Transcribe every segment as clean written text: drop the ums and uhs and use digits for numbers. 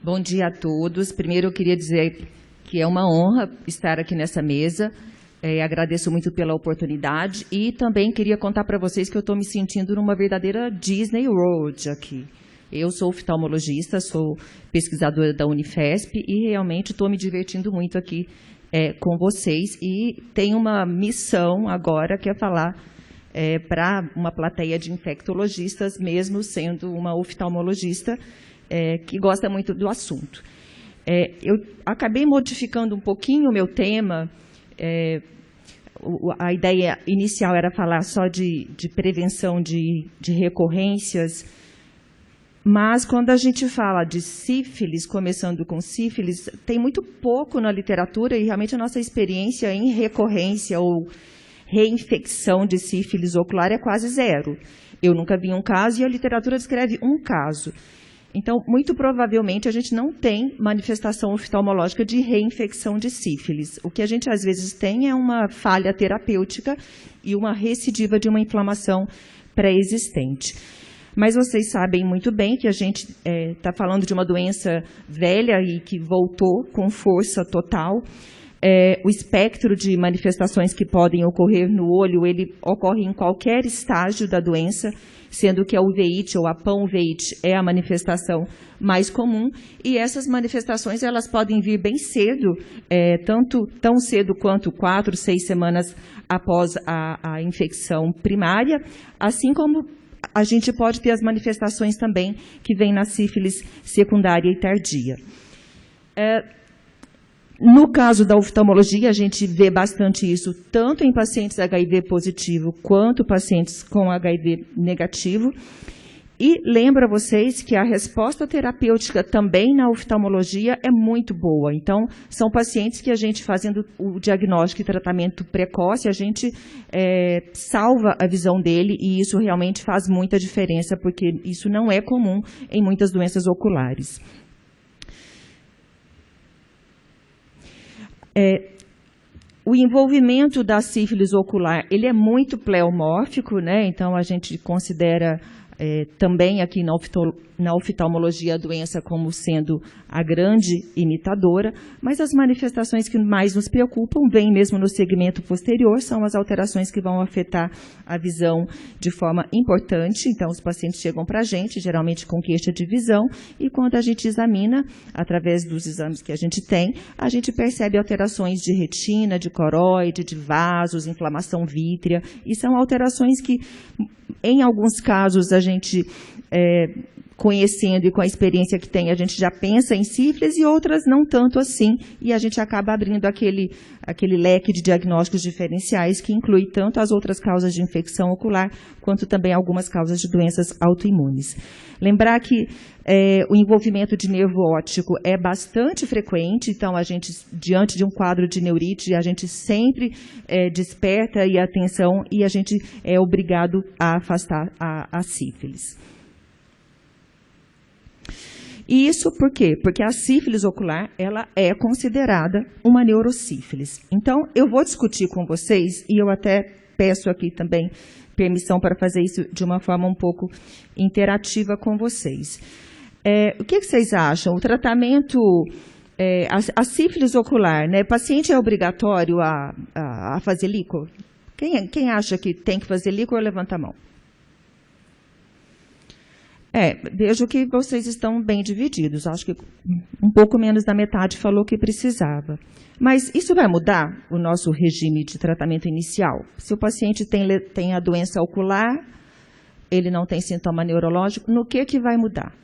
Bom dia a todos. Primeiro eu queria dizer que é uma honra estar aqui nessa mesa. Agradeço muito pela oportunidade e também queria contar para vocês que eu estou me sentindo numa verdadeira Disney World aqui. Eu sou oftalmologista, sou pesquisadora da Unifesp e realmente estou me divertindo muito aqui com vocês e tenho uma missão agora que é falar para uma plateia de infectologistas, mesmo sendo uma oftalmologista que gosta muito do assunto. Eu acabei modificando um pouquinho o meu tema. A ideia inicial era falar só de prevenção de recorrências, mas quando a gente fala de sífilis, começando com sífilis, tem muito pouco na literatura e realmente a nossa experiência em recorrência ou reinfecção de sífilis ocular é quase zero. Eu nunca vi um caso e a literatura descreve um caso. Então, muito provavelmente, a gente não tem manifestação oftalmológica de reinfecção de sífilis. O que a gente, às vezes, tem é uma falha terapêutica e uma recidiva de uma inflamação pré-existente. Mas vocês sabem muito bem que a gente está falando de uma doença velha e que voltou com força total. O espectro de manifestações que podem ocorrer no olho, ele ocorre em qualquer estágio da doença, sendo que a uveíte ou a panuveíte é a manifestação mais comum, e essas manifestações elas podem vir bem cedo, tão cedo quanto 4, 6 semanas após a infecção primária, assim como a gente pode ter as manifestações também que vêm na sífilis secundária e tardia. No caso da oftalmologia, a gente vê bastante isso, tanto em pacientes HIV positivo, quanto pacientes com HIV negativo. E lembro a vocês que a resposta terapêutica também na oftalmologia é muito boa. Então, são pacientes que a gente, fazendo o diagnóstico e tratamento precoce, a gente salva a visão dele, e isso realmente faz muita diferença, porque isso não é comum em muitas doenças oculares. O envolvimento da sífilis ocular, ele é muito pleomórfico, né? Então a gente considera também aqui na oftalmologia a doença como sendo a grande imitadora, mas as manifestações que mais nos preocupam, vêm mesmo no segmento posterior, são as alterações que vão afetar a visão de forma importante. Então os pacientes chegam para a gente, geralmente com queixa de visão, e quando a gente examina, através dos exames que a gente tem, a gente percebe alterações de retina, de coroide, de vasos, inflamação vítrea, e são alterações que, em alguns casos, a gente, conhecendo e com a experiência que tem, a gente já pensa em sífilis, e outras não tanto assim, e a gente acaba abrindo aquele leque de diagnósticos diferenciais que inclui tanto as outras causas de infecção ocular, quanto também algumas causas de doenças autoimunes. Lembrar que o envolvimento de nervo óptico é bastante frequente, então a gente, diante de um quadro de neurite, a gente sempre desperta a atenção e a gente é obrigado a afastar a sífilis. E isso por quê? Porque a sífilis ocular, ela é considerada uma neurosífilis. Então, eu vou discutir com vocês, e eu até peço aqui também permissão para fazer isso de uma forma um pouco interativa com vocês. O que vocês acham? O tratamento, a sífilis ocular, né? Paciente é obrigatório a fazer líquor? Quem acha que tem que fazer líquor, levanta a mão. Vejo que vocês estão bem divididos. Acho que um pouco menos da metade falou que precisava. Mas isso vai mudar o nosso regime de tratamento inicial? Se o paciente tem a doença ocular, ele não tem sintoma neurológico, no que vai mudar?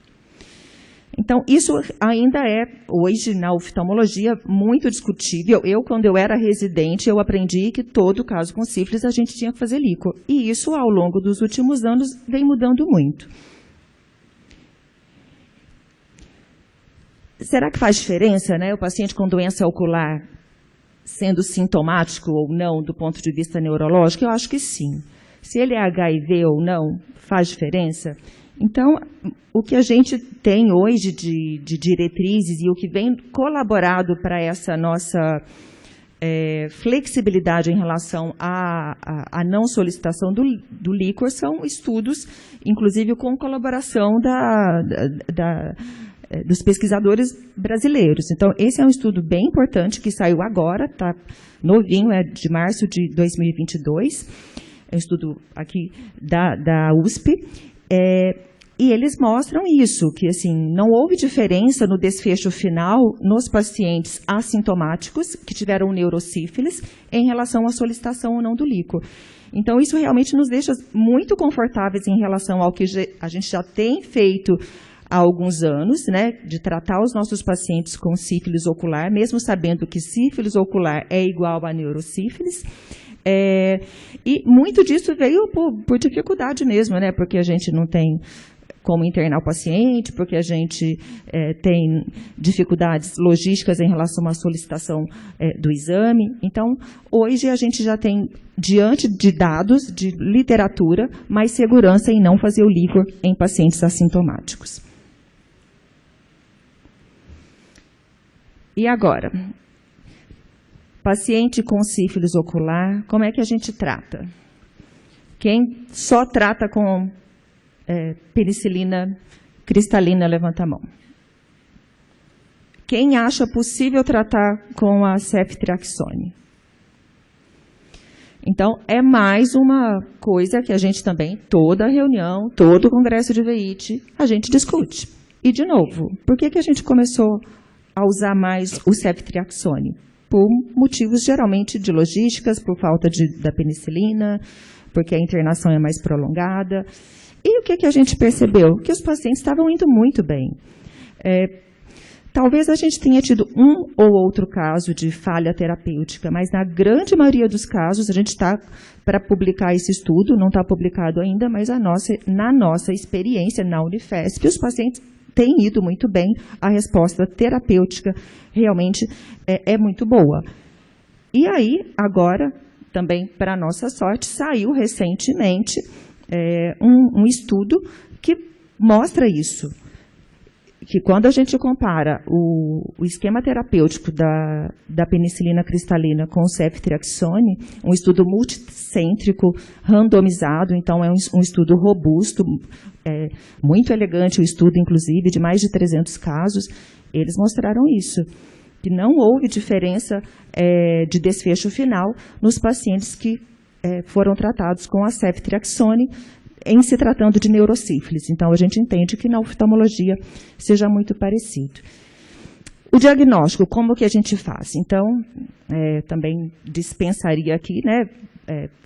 Então, isso ainda é, hoje, na oftalmologia, muito discutível. Quando eu era residente, eu aprendi que todo caso com sífilis a gente tinha que fazer líquor. E isso, ao longo dos últimos anos, vem mudando muito. Será que faz diferença, né, o paciente com doença ocular sendo sintomático ou não do ponto de vista neurológico? Eu acho que sim. Se ele é HIV ou não, faz diferença? Então, o que a gente tem hoje de diretrizes e o que vem colaborado para essa nossa flexibilidade em relação à não solicitação do líquor são estudos, inclusive com colaboração dos pesquisadores brasileiros. Então, esse é um estudo bem importante que saiu agora, está novinho, é de março de 2022, é um estudo aqui da USP, e eles mostram isso, que assim, não houve diferença no desfecho final nos pacientes assintomáticos que tiveram neurosífilis em relação à solicitação ou não do líquor. Então, isso realmente nos deixa muito confortáveis em relação ao que a gente já tem feito há alguns anos, né, de tratar os nossos pacientes com sífilis ocular, mesmo sabendo que sífilis ocular é igual a neurosífilis. E muito disso veio por dificuldade mesmo, né, porque a gente não tem como internar o paciente, porque a gente tem dificuldades logísticas em relação à solicitação do exame. Então, hoje a gente já tem, diante de dados, de literatura, mais segurança em não fazer o líquor em pacientes assintomáticos. E agora, paciente com sífilis ocular, como é que a gente trata? Quem só trata com penicilina cristalina, levanta a mão. Quem acha possível tratar com a ceftriaxone? Então, é mais uma coisa que a gente também, toda reunião, todo congresso de VIT, a gente discute. E, de novo, por que a gente começou a usar mais o ceftriaxone? Por motivos geralmente de logísticas, por falta da penicilina, porque a internação é mais prolongada. E o que a gente percebeu? Que os pacientes estavam indo muito bem. Talvez a gente tenha tido um ou outro caso de falha terapêutica, mas na grande maioria dos casos, a gente está para publicar esse estudo, não está publicado ainda, mas na nossa experiência na Unifesp, os pacientes têm ido muito bem, a resposta terapêutica realmente é muito boa. E aí, agora, também para nossa sorte, saiu recentemente um estudo que mostra isso, que quando a gente compara o esquema terapêutico da penicilina cristalina com o ceftriaxone, um estudo multicêntrico, randomizado, então é um estudo robusto, muito elegante o estudo, inclusive, de mais de 300 casos, eles mostraram isso, que não houve diferença de desfecho final nos pacientes que foram tratados com a ceftriaxone, em se tratando de neurosífilis. Então, a gente entende que na oftalmologia seja muito parecido. O diagnóstico, como que a gente faz? Então, também dispensaria aqui, né,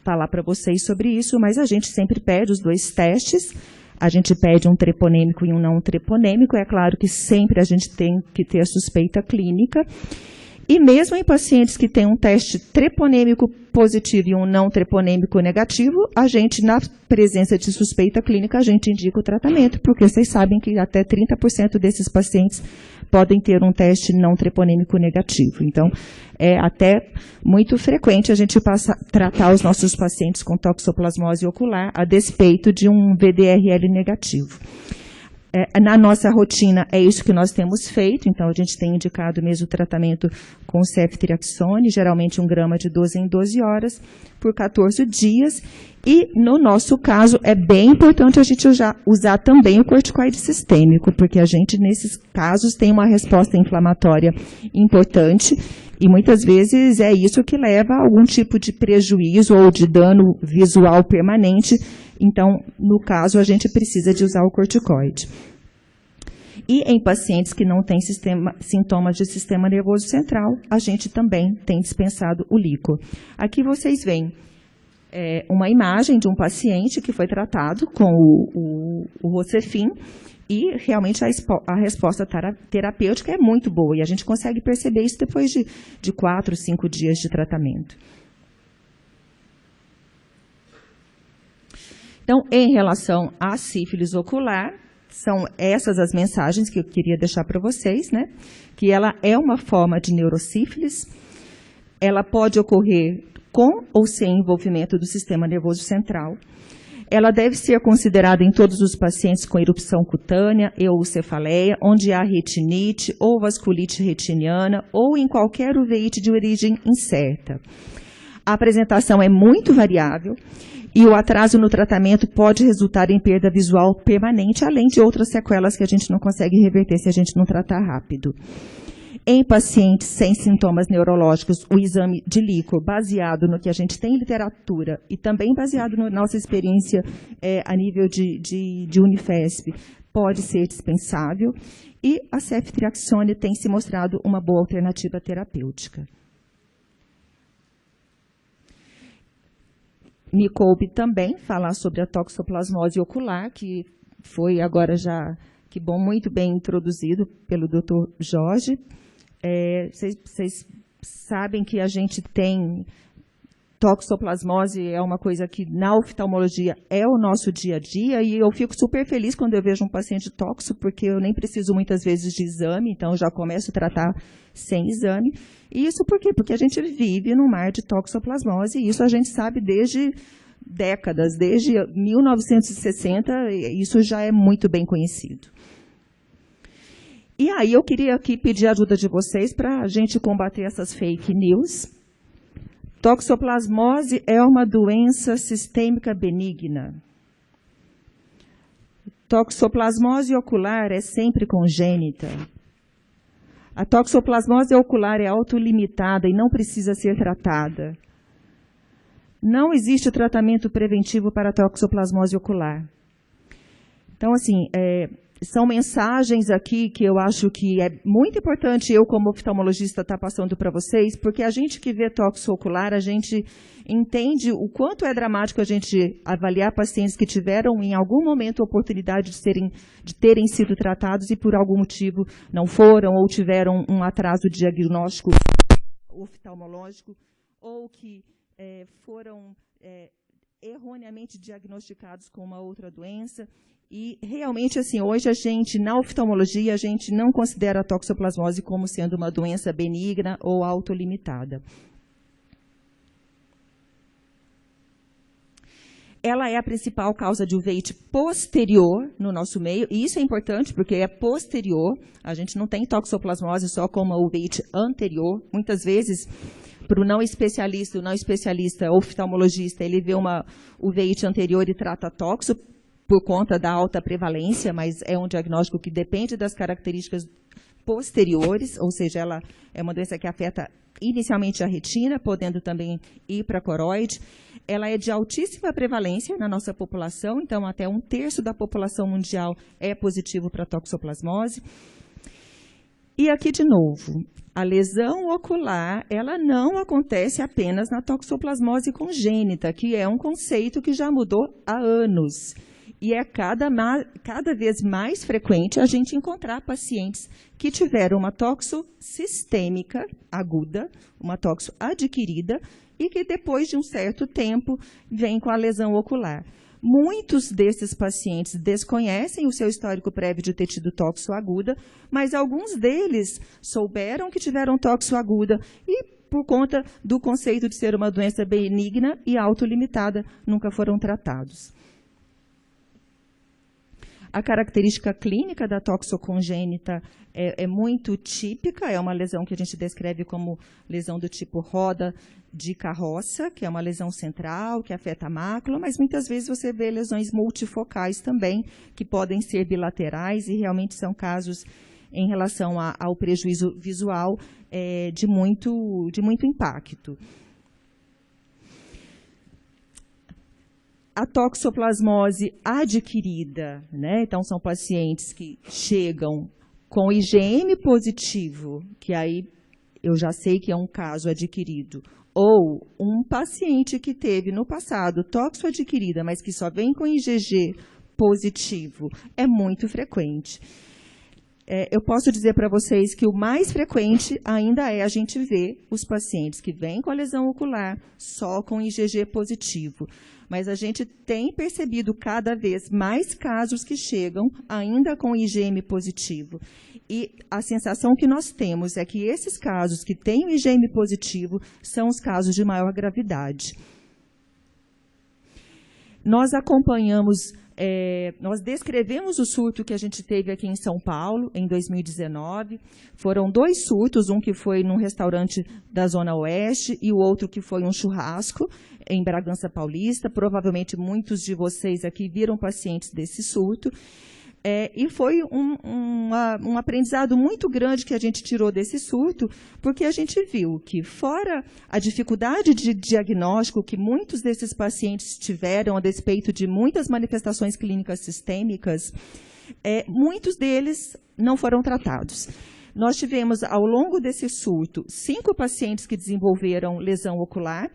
falar para vocês sobre isso, mas a gente sempre pede os 2 testes. A gente pede um treponêmico e um não treponêmico. É claro que sempre a gente tem que ter a suspeita clínica. E mesmo em pacientes que têm um teste treponêmico positivo e um não treponêmico negativo, a gente, na presença de suspeita clínica, a gente indica o tratamento, porque vocês sabem que até 30% desses pacientes podem ter um teste não treponêmico negativo. Então, é até muito frequente a gente tratar os nossos pacientes com toxoplasmose ocular a despeito de um VDRL negativo. Na nossa rotina, é isso que nós temos feito, então a gente tem indicado mesmo o tratamento com ceftriaxone, geralmente 1 grama de 12 em 12 horas, por 14 dias, e no nosso caso é bem importante a gente usar também o corticoide sistêmico, porque a gente nesses casos tem uma resposta inflamatória importante, e muitas vezes é isso que leva a algum tipo de prejuízo ou de dano visual permanente. Então, no caso, a gente precisa de usar o corticoide. E em pacientes que não têm sintomas de sistema nervoso central, a gente também tem dispensado o líquor. Aqui vocês veem uma imagem de um paciente que foi tratado com o Rocefin, e realmente a resposta terapêutica é muito boa, e a gente consegue perceber isso depois de 4, 5 dias de tratamento. Então, em relação à sífilis ocular, são essas as mensagens que eu queria deixar para vocês, né? Que ela é uma forma de neurosífilis, ela pode ocorrer com ou sem envolvimento do sistema nervoso central. Ela deve ser considerada em todos os pacientes com erupção cutânea ou cefaleia, onde há retinite ou vasculite retiniana, ou em qualquer uveíte de origem incerta. A apresentação é muito variável E o atraso no tratamento pode resultar em perda visual permanente, além de outras sequelas que a gente não consegue reverter se a gente não tratar rápido. Em pacientes sem sintomas neurológicos, o exame de líquor, baseado no que a gente tem em literatura e também baseado na nossa experiência a nível de Unifesp, pode ser dispensável. E a ceftriaxone tem se mostrado uma boa alternativa terapêutica. Me coube também falar sobre a toxoplasmose ocular, que foi agora já, que bom, muito bem introduzido pelo Dr. Jorge. Vocês sabem que a gente tem toxoplasmose, é uma coisa que na oftalmologia é o nosso dia a dia, e eu fico super feliz quando eu vejo um paciente toxo, porque eu nem preciso muitas vezes de exame, então eu já começo a tratar sem exame. E isso por quê? Porque a gente vive num mar de toxoplasmose, e isso a gente sabe desde décadas, desde 1960, isso já é muito bem conhecido. E aí eu queria aqui pedir a ajuda de vocês para a gente combater essas fake news. Toxoplasmose é uma doença sistêmica benigna. Toxoplasmose ocular é sempre congênita. A toxoplasmose ocular é autolimitada e não precisa ser tratada. Não existe tratamento preventivo para a toxoplasmose ocular. Então, assim, são mensagens aqui que eu acho que é muito importante eu, como oftalmologista, estar passando para vocês, porque a gente que vê toxo ocular, a gente entende o quanto é dramático a gente avaliar pacientes que tiveram, em algum momento, a oportunidade de terem sido tratados e, por algum motivo, não foram ou tiveram um atraso diagnóstico oftalmológico, ou que foram erroneamente diagnosticados com uma outra doença. E, realmente, assim, hoje a gente, na oftalmologia, a gente não considera a toxoplasmose como sendo uma doença benigna ou autolimitada. Ela é a principal causa de uveíte posterior no nosso meio, e isso é importante porque é posterior, a gente não tem toxoplasmose só como a uveíte anterior. Muitas vezes, para o não especialista oftalmologista, ele vê uma uveíte anterior e trata toxo, por conta da alta prevalência, mas é um diagnóstico que depende das características posteriores, ou seja, ela é uma doença que afeta inicialmente a retina, podendo também ir para a coroide. Ela é de altíssima prevalência na nossa população, então até 1/3 da população mundial é positivo para a toxoplasmose. E aqui de novo, a lesão ocular, ela não acontece apenas na toxoplasmose congênita, que é um conceito que já mudou há anos. E é cada vez mais frequente a gente encontrar pacientes que tiveram uma toxo sistêmica aguda, uma toxo adquirida, e que depois de um certo tempo vem com a lesão ocular. Muitos desses pacientes desconhecem o seu histórico prévio de ter tido toxo aguda, mas alguns deles souberam que tiveram toxo aguda e, por conta do conceito de ser uma doença benigna e autolimitada, nunca foram tratados. A característica clínica da toxocongênita é muito típica, é uma lesão que a gente descreve como lesão do tipo roda de carroça, que é uma lesão central, que afeta a mácula, mas muitas vezes você vê lesões multifocais também, que podem ser bilaterais e realmente são casos em relação ao prejuízo visual de muito impacto. A toxoplasmose adquirida, né? Então, são pacientes que chegam com IgM positivo, que aí eu já sei que é um caso adquirido, ou um paciente que teve no passado toxo adquirida, mas que só vem com IgG positivo, é muito frequente. Eu posso dizer para vocês que o mais frequente ainda é a gente ver os pacientes que vêm com a lesão ocular só com IgG positivo. Mas a gente tem percebido cada vez mais casos que chegam ainda com IgM positivo. E a sensação que nós temos é que esses casos que têm o IgM positivo são os casos de maior gravidade. Nós acompanhamos Nós descrevemos o surto que a gente teve aqui em São Paulo, em 2019. Foram 2 surtos, um que foi num restaurante da Zona Oeste e o outro que foi um churrasco em Bragança Paulista. Provavelmente muitos de vocês aqui viram pacientes desse surto. E foi um aprendizado muito grande que a gente tirou desse surto, porque a gente viu que, fora a dificuldade de diagnóstico que muitos desses pacientes tiveram a despeito de muitas manifestações clínicas sistêmicas, muitos deles não foram tratados. Nós tivemos, ao longo desse surto, 5 pacientes que desenvolveram lesão ocular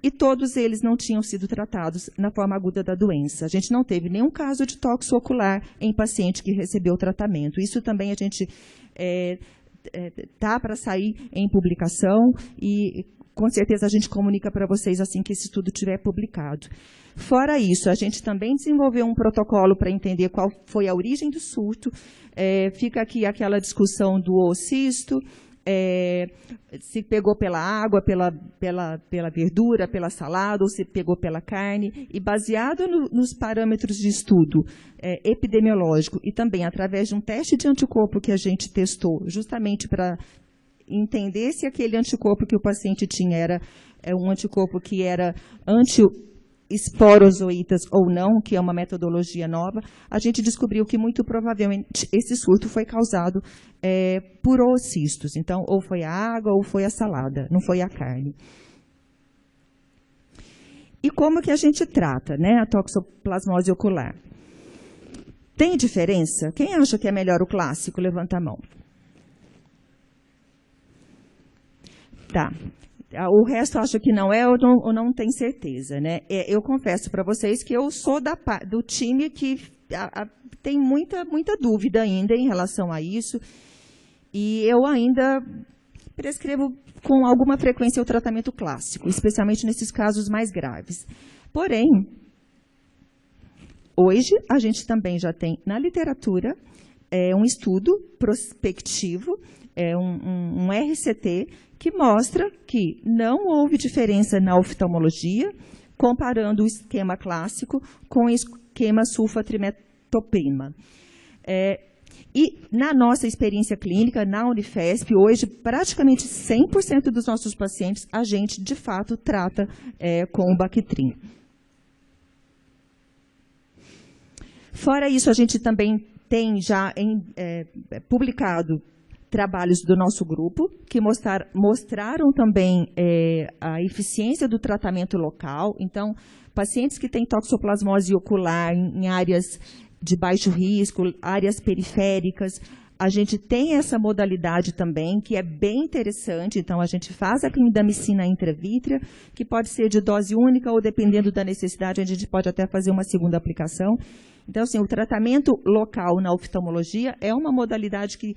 e todos eles não tinham sido tratados na forma aguda da doença. A gente não teve nenhum caso de toxo ocular em paciente que recebeu tratamento. Isso também a gente tá para sair em publicação e com certeza a gente comunica para vocês assim que esse estudo estiver publicado. Fora isso, a gente também desenvolveu um protocolo para entender qual foi a origem do surto. Fica aqui aquela discussão do oocisto, se pegou pela água, pela verdura, pela salada, ou se pegou pela carne. E baseado nos parâmetros de estudo epidemiológico e também através de um teste de anticorpo que a gente testou, justamente para entender se aquele anticorpo que o paciente tinha era um anticorpo que era anti-esporozoítas ou não, que é uma metodologia nova, a gente descobriu que muito provavelmente esse surto foi causado por oocistos. Então, ou foi a água ou foi a salada, não foi a carne. E como que a gente trata, né, a toxoplasmose ocular? Tem diferença? Quem acha que é melhor o clássico? Levanta a mão. Tá. O resto acha que não é ou não tem certeza, né? Eu confesso para vocês que eu sou do time que tem muita dúvida ainda em relação a isso. E eu ainda prescrevo com alguma frequência o tratamento clássico, especialmente nesses casos mais graves. Porém, hoje a gente também já tem na literatura um estudo prospectivo, um RCT, que mostra que não houve diferença na oftalmologia, comparando o esquema clássico com o esquema sulfatrimetoprima. E na nossa experiência clínica, na Unifesp, hoje, praticamente 100% dos nossos pacientes, a gente, de fato, trata com o Bactrim. Fora isso, a gente também tem já publicado trabalhos do nosso grupo, que mostraram também a eficiência do tratamento local. Então, pacientes que têm toxoplasmose ocular em áreas de baixo risco, áreas periféricas, a gente tem essa modalidade também, que é bem interessante. Então, a gente faz a clindamicina intravítrea, que pode ser de dose única ou, dependendo da necessidade, a gente pode até fazer uma segunda aplicação. Então, assim, o tratamento local na oftalmologia é uma modalidade que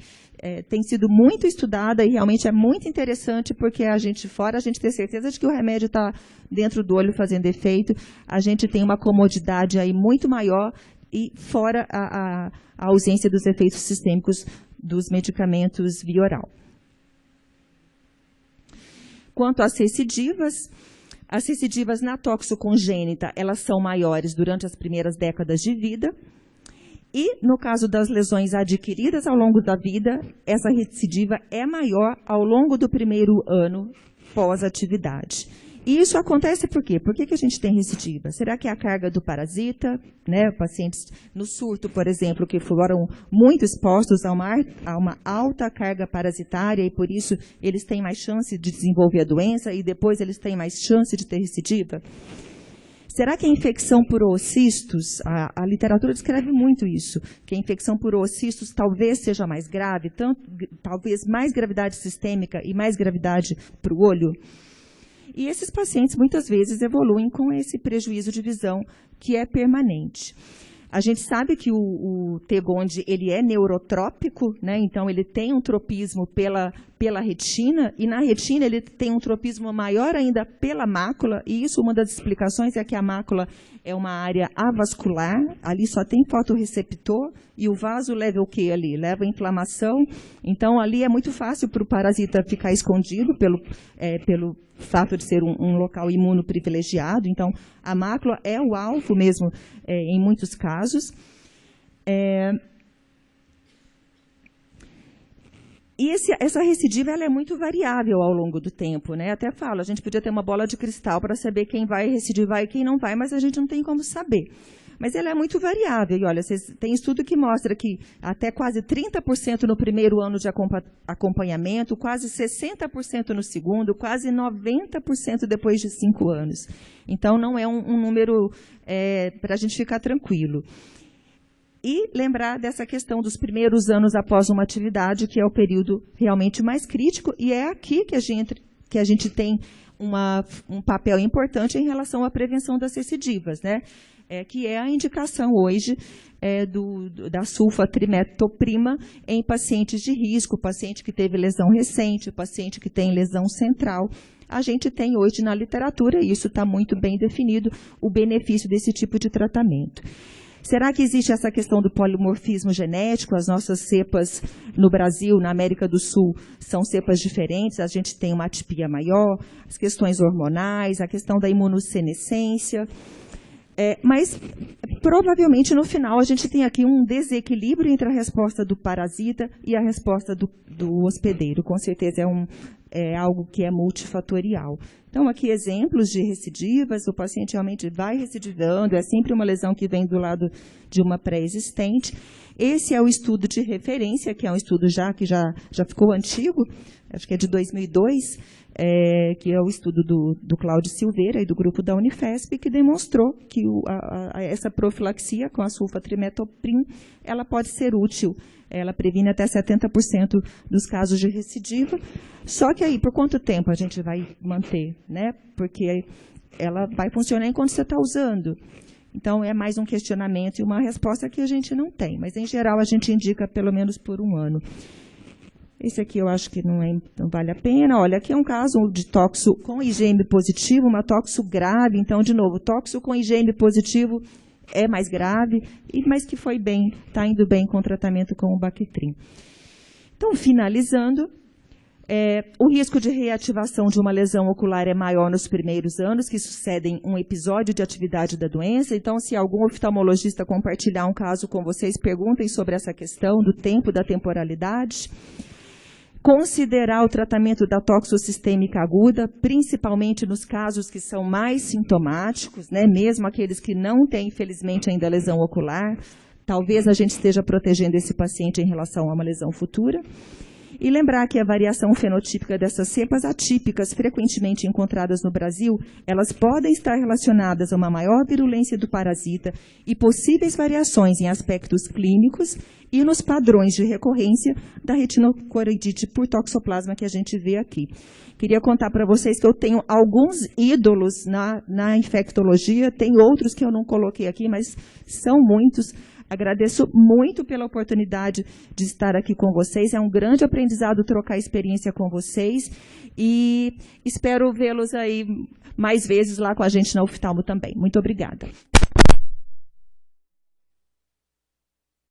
tem sido muito estudada e realmente é muito interessante, porque fora a gente ter certeza de que o remédio está dentro do olho fazendo efeito, a gente tem uma comodidade aí muito maior e fora a ausência dos efeitos sistêmicos dos medicamentos via oral. Quanto às recidivas, as recidivas na toxocongênita, elas são maiores durante as primeiras décadas de vida. E, no caso das lesões adquiridas ao longo da vida, essa recidiva é maior ao longo do primeiro ano pós-atividade. E isso acontece por quê? Por que a gente tem recidiva? Será que é a carga do parasita? Né? Pacientes no surto, por exemplo, que foram muito expostos a uma alta carga parasitária e, por isso, eles têm mais chance de desenvolver a doença e depois eles têm mais chance de ter recidiva? Será que a infecção por oocistos, a literatura descreve muito isso, que a infecção por oocistos talvez seja mais grave, talvez mais gravidade sistêmica e mais gravidade para o olho? E esses pacientes, muitas vezes, evoluem com esse prejuízo de visão que é permanente. A gente sabe que o T-Gond ele é neurotrópico, né? Então ele tem um tropismo pela pela retina, e na retina ele tem um tropismo maior ainda pela mácula, e isso, uma das explicações é que a mácula é uma área avascular, ali só tem fotorreceptor, e o vaso leva o que ali? Leva inflamação, então ali é muito fácil para o parasita ficar escondido pelo fato de ser um local imuno privilegiado, então a mácula é o alvo mesmo em muitos casos. E essa recidiva ela é muito variável ao longo do tempo, né? Até falo, a gente podia ter uma bola de cristal para saber quem vai recidivar e quem não vai, mas a gente não tem como saber. Mas ela é muito variável. E olha, tem estudo que mostra que até quase 30% no primeiro ano de acompanhamento, quase 60% no segundo, quase 90% depois de 5 anos. Então, não é um número para a gente ficar tranquilo. E lembrar dessa questão dos primeiros anos após uma atividade, que é o período realmente mais crítico, e é aqui que a gente tem um papel importante em relação à prevenção das recidivas, né? Que é a indicação hoje da sulfatrimetoprima em pacientes de risco, paciente que teve lesão recente, paciente que tem lesão central. A gente tem hoje na literatura, e isso está muito bem definido, o benefício desse tipo de tratamento. Será que existe essa questão do polimorfismo genético? As nossas cepas no Brasil, na América do Sul, são cepas diferentes, a gente tem uma atipia maior, as questões hormonais, a questão da imunossenescência. Mas, provavelmente, no final, a gente tem aqui um desequilíbrio entre a resposta do parasita e a resposta do hospedeiro. Com certeza é algo que é multifatorial. Então, aqui exemplos de recidivas, o paciente realmente vai recidivando, é sempre uma lesão que vem do lado de uma pré-existente. Esse é o estudo de referência, que é um estudo que já ficou antigo, acho que é de 2002, que é o estudo do Cláudio Silveira e do grupo da Unifesp, que demonstrou que essa profilaxia com a sulfatrimetoprima, ela pode ser útil. Ela previne até 70% dos casos de recidiva. Só que aí, por quanto tempo a gente vai manter, né? Porque ela vai funcionar enquanto você está usando. Então, é mais um questionamento e uma resposta que a gente não tem. Mas, em geral, a gente indica pelo menos por 1 ano. Esse aqui eu acho que não vale a pena. Olha, aqui é um caso de toxo com IgM positivo, uma toxo grave. Então, de novo, toxo com IgM positivo é mais grave, mas que foi bem, está indo bem com o tratamento com o Bactrim. Então, finalizando, o risco de reativação de uma lesão ocular é maior nos primeiros anos, que sucedem um episódio de atividade da doença. Então, se algum oftalmologista compartilhar um caso com vocês, perguntem sobre essa questão do tempo, da temporalidade. Considerar o tratamento da toxossistêmica aguda, principalmente nos casos que são mais sintomáticos, né? Mesmo aqueles que não têm, infelizmente, ainda lesão ocular. Talvez a gente esteja protegendo esse paciente em relação a uma lesão futura. E lembrar que a variação fenotípica dessas cepas atípicas, frequentemente encontradas no Brasil, elas podem estar relacionadas a uma maior virulência do parasita e possíveis variações em aspectos clínicos e nos padrões de recorrência da retinocoroidite por toxoplasma que a gente vê aqui. Queria contar para vocês que eu tenho alguns ídolos na infectologia, tem outros que eu não coloquei aqui, mas são muitos. Agradeço muito pela oportunidade de estar aqui com vocês. É um grande aprendizado trocar experiência com vocês e espero vê-los aí mais vezes lá com a gente na Oftalmo também. Muito obrigada.